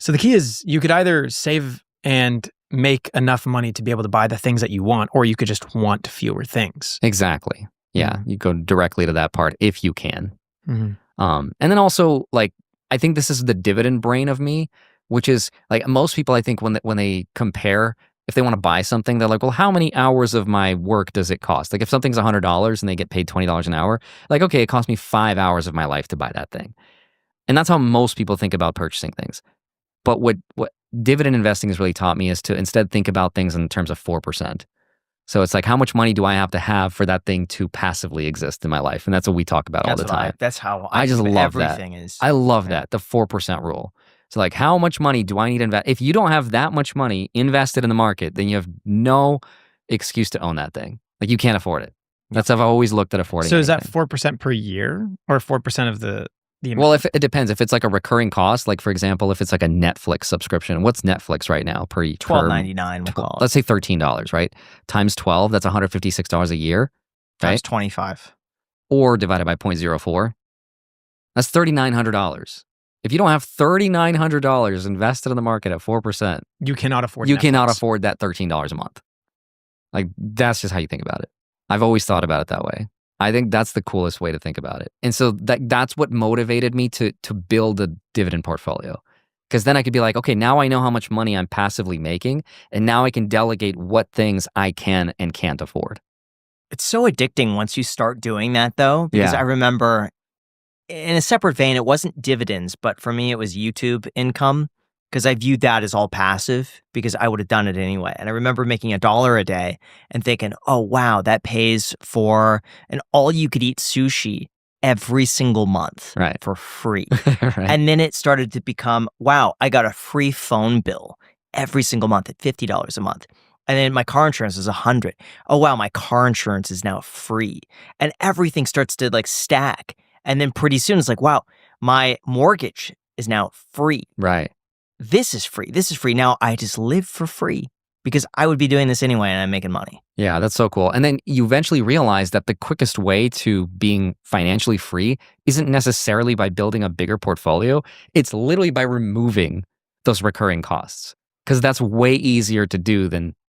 So the key is you could either save and make enough money to be able to buy the things that you want, or you could just want fewer things. Exactly. Yeah. You go directly to that part if you can. Mm-hmm. And then also, like, I think this is the dividend brain of me, which is like most people, I think when they compare, if they want to buy something, they're like, well, how many hours of my work does it cost? Like if something's $100 and they get paid $20 an hour, like, okay, it cost me 5 hours of my life to buy that thing. And that's how most people think about purchasing things. But what dividend investing has really taught me is to instead think about things in terms of 4%. So it's like, how much money do I have to have for that thing to passively exist in my life? And that's what we talk about all the time. That's how I just love everything that. is. I love that, the 4% rule. So like, how much money do I need to invest? If you don't have that much money invested in the market, then you have no excuse to own that thing. Like you can't afford it. That's how I've always looked at affording. So is that anything. 4% per year or 4% of the amount? Well, if it depends. If it's like a recurring cost, like for example, if it's like a Netflix subscription, what's Netflix right now per $12.99 we'll call it. Let's say $13, right? Times 12, that's $156 a year, right? Times 25. Or divided by 0.04. That's $3,900. If you don't have $3,900 invested in the market at 4%, you cannot afford you Netflix. cannot afford that $13 a month. Like that's just how you think about it. I've always thought about it that way. I think that's the coolest way to think about it. And so that's what motivated me to build a dividend portfolio. Because then I could be like, okay, now I know how much money I'm passively making, and now I can delegate what things I can and can't afford. It's so addicting once you start doing that, though, because Yeah. I remember in a separate vein, it wasn't dividends, but for me, it was YouTube income, because I viewed that as all passive because I would have done it anyway. And I remember making $1 a day and thinking, oh, wow, that pays for an all-you-could-eat sushi every single month for free. Right. And then it started to become, wow, I got a free phone bill every single month at $50 a month. And then my car insurance is $100. Oh, wow, my car insurance is now free. And everything starts to like stack. And then pretty soon it's like, wow, my mortgage is now free. Right. This is free. This is free. Now I just live for free because I would be doing this anyway and I'm making money. Yeah, that's so cool. And then you eventually realize that the quickest way to being financially free isn't necessarily by building a bigger portfolio. It's literally by removing those recurring costs, because that's way easier to do than